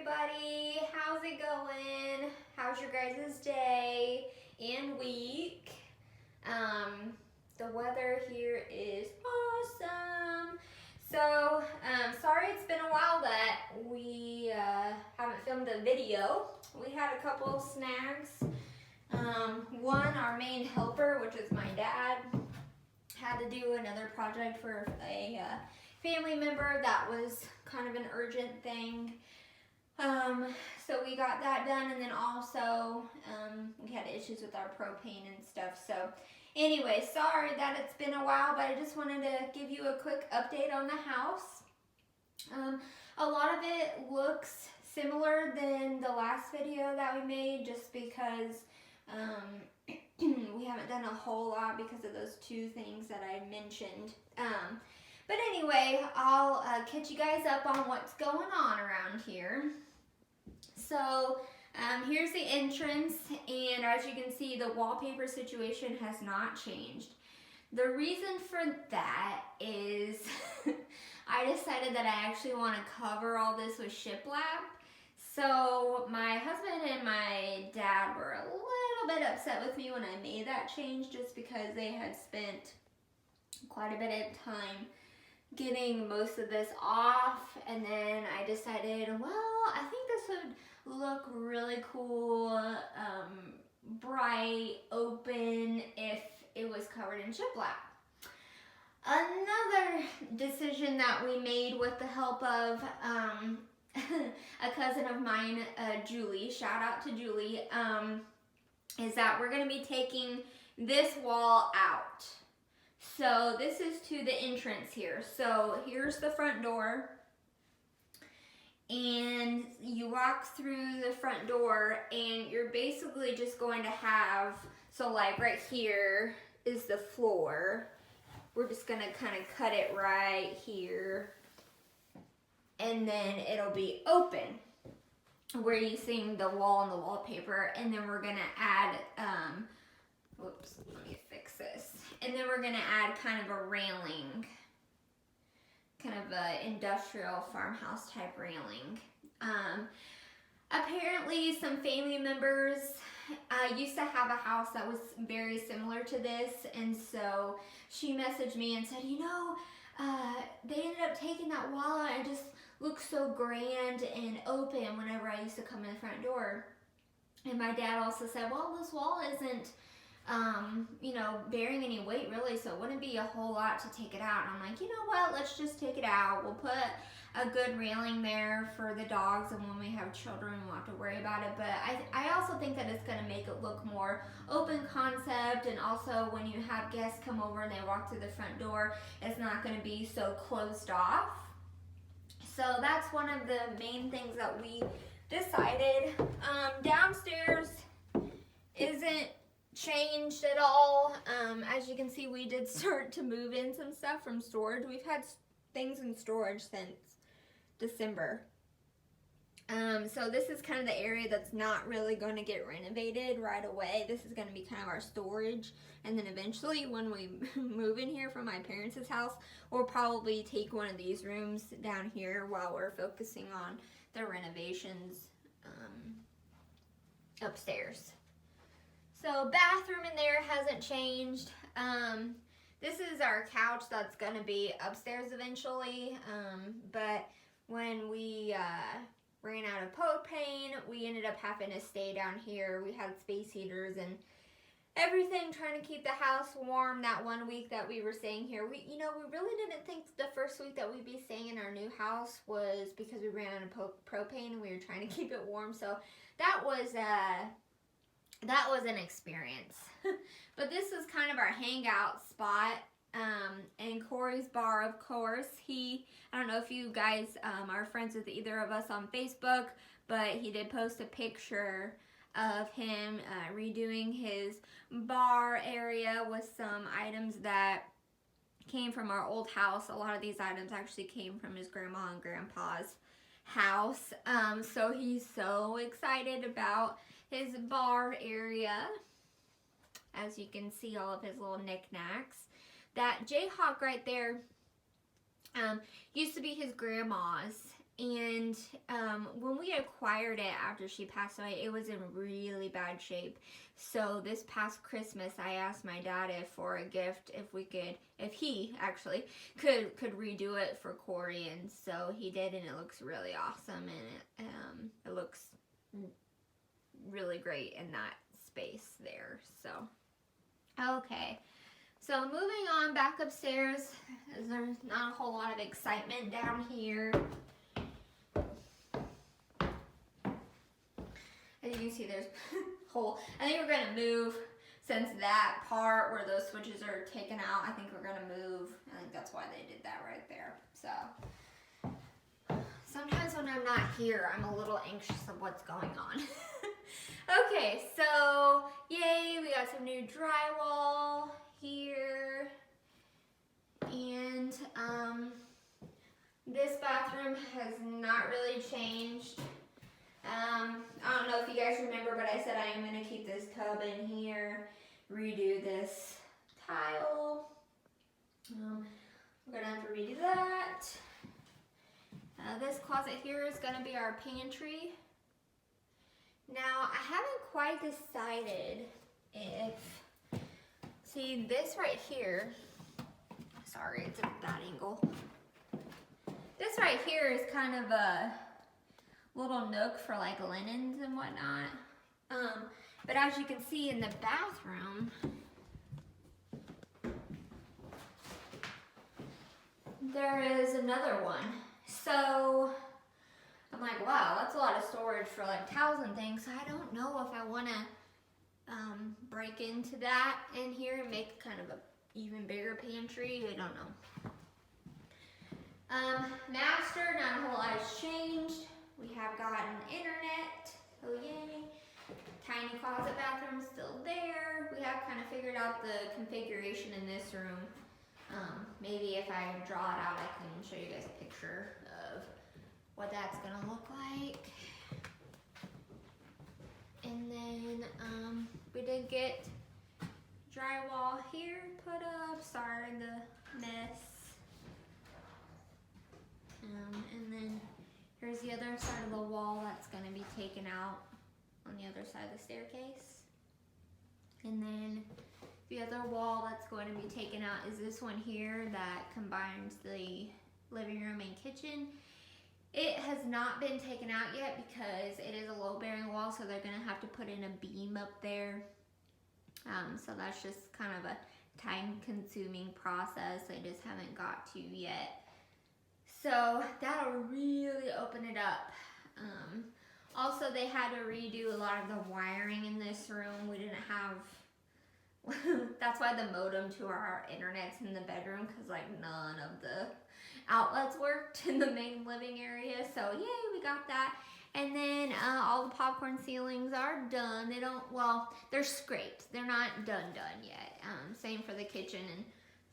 everybody. How's it going? How's your guys' day and week? The weather here is awesome. So, sorry it's been a while that we haven't filmed a video. We had a couple of snags. One, our main helper, which is my dad, had to do another project for a family member that was kind of an urgent thing. So we got that done, and then also we had issues with our propane and stuff. So anyway, sorry that it's been a while, but I just wanted to give you a quick update on the house. A lot of it looks similar than the last video that we made, just because we haven't done a whole lot because of those two things that I mentioned. But anyway, I'll catch you guys up on what's going on around here. So here's the entrance, and as you can see, the wallpaper situation has not changed. The reason for that is I decided that I actually want to cover all this with shiplap. So my husband and my dad were a little bit upset with me when I made that change, just because they had spent quite a bit of time getting most of this off, and then I decided, well, I think this would look really cool, bright, open, if it was covered in shiplap. Another decision that we made with the help of a cousin of mine, Julie, shout out to Julie, is that we're going to be taking this wall out. So this is to the entrance here. So here's the front door, and you walk through the front door, and you're basically just going to have, so like right here is the floor. We're just gonna kind of cut it right here, and then it'll be open where you see the wall and the wallpaper, and then we're gonna add, whoops, let me fix this. And then we're gonna add kind of a railing, kind of a industrial farmhouse type railing. Apparently some family members used to have a house that was very similar to this, and so she messaged me and said, you know, they ended up taking that wall out, and it just looks so grand and open whenever I used to come in the front door. And my dad also said, well, this wall isn't you know, bearing any weight really, so it wouldn't be a whole lot to take it out. And I'm like, you know what, let's just take it out. We'll put a good railing there for the dogs, and when we have children, we won't have to worry about it. But I also think that it's going to make it look more open concept, and also when you have guests come over and they walk through the front door, it's not going to be so closed off. So that's one of the main things that we decided. Downstairs isn't changed at all. As you can see, we did start to move in some stuff from storage. We've had things in storage since December. So this is kind of the area that's not really going to get renovated right away. This is going to be kind of our storage, and then eventually when we move in here from my parents' house, we'll probably take one of these rooms down here while we're focusing on the renovations upstairs. So bathroom in there hasn't changed. This is our couch that's going to be upstairs eventually, but when we ran out of propane, we ended up having to stay down here. We had space heaters and everything, trying to keep the house warm that 1 week that we were staying here. We really didn't think the first week that we'd be staying in our new house was because we ran out of propane and we were trying to keep it warm. So that was an experience. But this is kind of our hangout spot, and Corey's bar, of course. I don't know if you guys are friends with either of us on Facebook, but he did post a picture of him redoing his bar area with some items that came from our old house. A lot of these items actually came from his grandma and grandpa's house. So he's so excited about his bar area. As you can see, all of his little knickknacks. That Jayhawk right there used to be his grandma's, And when we acquired it after she passed away, it was in really bad shape. So this past Christmas, I asked my dad if for a gift, if he actually could redo it for Corey, and so he did, and it looks really awesome, and it looks really great in that space there. So okay. So moving on back upstairs, there's not a whole lot of excitement down here. As you can see, there's hole. I think we're gonna move, since that part where those switches are taken out, I think we're gonna move. I think that's why they did that right there. So sometimes when I'm not here, I'm a little anxious of what's going on. Okay, so yay, we got some new drywall here. And this bathroom has not really changed. I don't know if you guys remember, but I said I am going to keep this tub in here, redo this tile. We're going to have to redo that. This closet here is going to be our pantry. Now, I haven't quite decided if, see this right here, sorry, it's at that angle. This right here is kind of a little nook for like linens and whatnot. But as you can see in the bathroom, there is another one. So I'm like, wow, that's a lot of storage for like towels and things. So I don't know if I want to break into that in here and make kind of a even bigger pantry. I don't know. Master, not a whole lot has changed. We have gotten internet, so yay. Tiny closet bathroom still there. We have kind of figured out the configuration in this room. Maybe if I draw it out, I can show you guys a picture of what that's gonna look like. And then we did get drywall here put up. Sorry, the mess. And then here's the other side of the wall that's going to be taken out on the other side of the staircase. And then the other wall that's going to be taken out is this one here that combines the living room and kitchen. It has not been taken out yet because it is a load-bearing wall, so they're going to have to put in a beam up there. So that's just kind of a time-consuming process I just haven't got to yet. So that'll really open it up. Also, they had to redo a lot of the wiring in this room. We didn't have, that's why the modem to our internet's in the bedroom, because like none of the outlets worked in the main living area. So yay, we got that. And then all the popcorn ceilings are done. They don't, well, they're scraped. They're not done yet. Same for the kitchen. And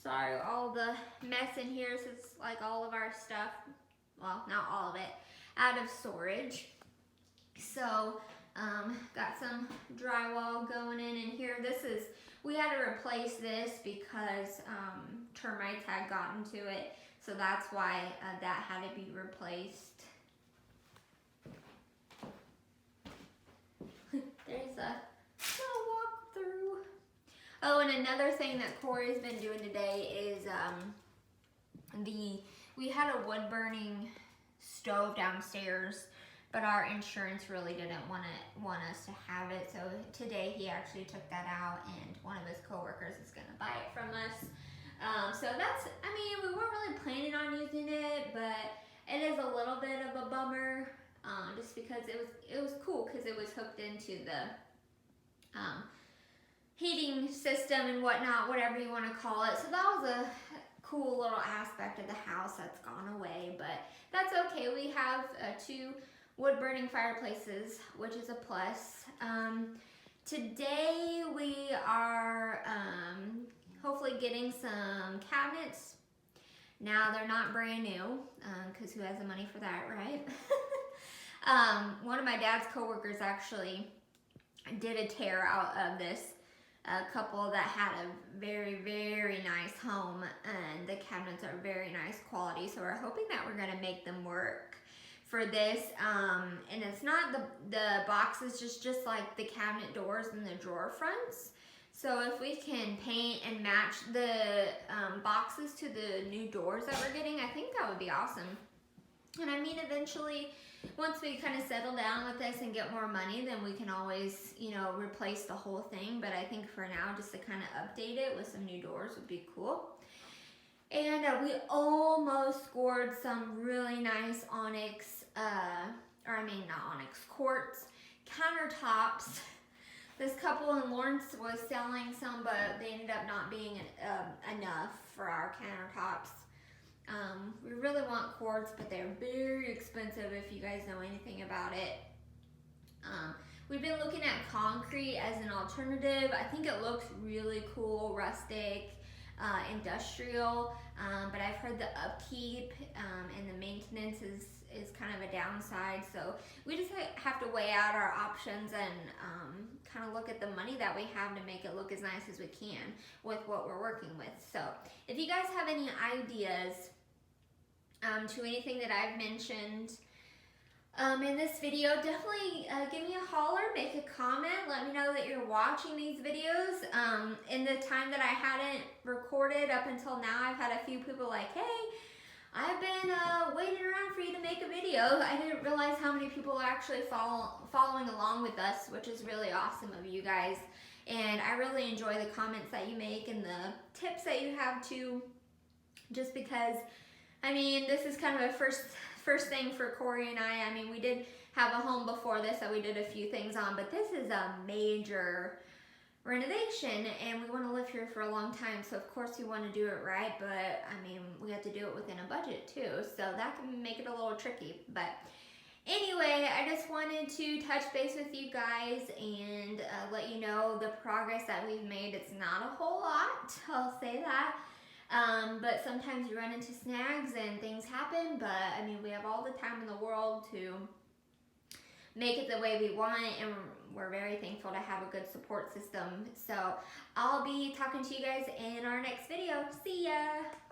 sorry, all the mess in here is like all of our stuff, well, not all of it, out of storage. So, got some drywall going in here. This is, we had to replace this because termites had gotten to it. So that's why that had to be replaced. There's a little walkthrough. Oh, and another thing that Corey's been doing today is we had a wood burning stove downstairs, but our insurance really didn't want us to have it. So today he actually took that out, and one of his coworkers is gonna buy it from us. So that's, I mean, we weren't really planning on using it, but it is a little bit of a bummer, just because it was cool because it was hooked into the heating system and whatnot, whatever you want to call it. So that was a cool little aspect of the house that's gone away, but that's okay. We have 2 wood burning fireplaces, which is a plus. Today we are hopefully getting some cabinets. Now they're not brand new, because who has the money for that, right? One of my dad's coworkers actually did a tear out of this couple that had a very, very nice home, and the cabinets are very nice quality, so we're hoping that we're going to make them work. for this, and it's not the boxes, just like the cabinet doors and the drawer fronts. So if we can paint and match the boxes to the new doors that we're getting, I think that would be awesome. And I mean, eventually, once we kind of settle down with this and get more money, then we can always, you know, replace the whole thing. But I think for now, just to kind of update it with some new doors would be cool. And we almost scored some really nice onyx, not onyx, quartz countertops. This couple in Lawrence was selling some, but they ended up not being enough for our countertops. We really want quartz, but they're very expensive if you guys know anything about it. We've been looking at concrete as an alternative. I think it looks really cool, rustic, industrial, but I've heard the upkeep and the maintenance is kind of a downside. So we just have to weigh out our options and kind of look at the money that we have to make it look as nice as we can with what we're working with. So if you guys have any ideas to anything that I've mentioned in this video, definitely give me a holler, make a comment, let me know that you're watching these videos. In the time that I hadn't recorded up until now, I've had a few people like, hey, I've been waiting around for you to make a video. I didn't realize how many people are actually following along with us, which is really awesome of you guys. And I really enjoy the comments that you make and the tips that you have too, just because, I mean, this is kind of a first thing for Corey and I. I mean, we did have a home before this that we did a few things on, but this is a major renovation and we want to live here for a long time, so of course we want to do it right, but I mean, we have to do it within a budget too, so that can make it a little tricky. But anyway, I just wanted to touch base with you guys and let you know the progress that we've made. It's not a whole lot, I'll say that. But sometimes you run into snags and things happen, but I mean, we have all the time in the world to make it the way we want, and we're very thankful to have a good support system. So I'll be talking to you guys in our next video. See ya!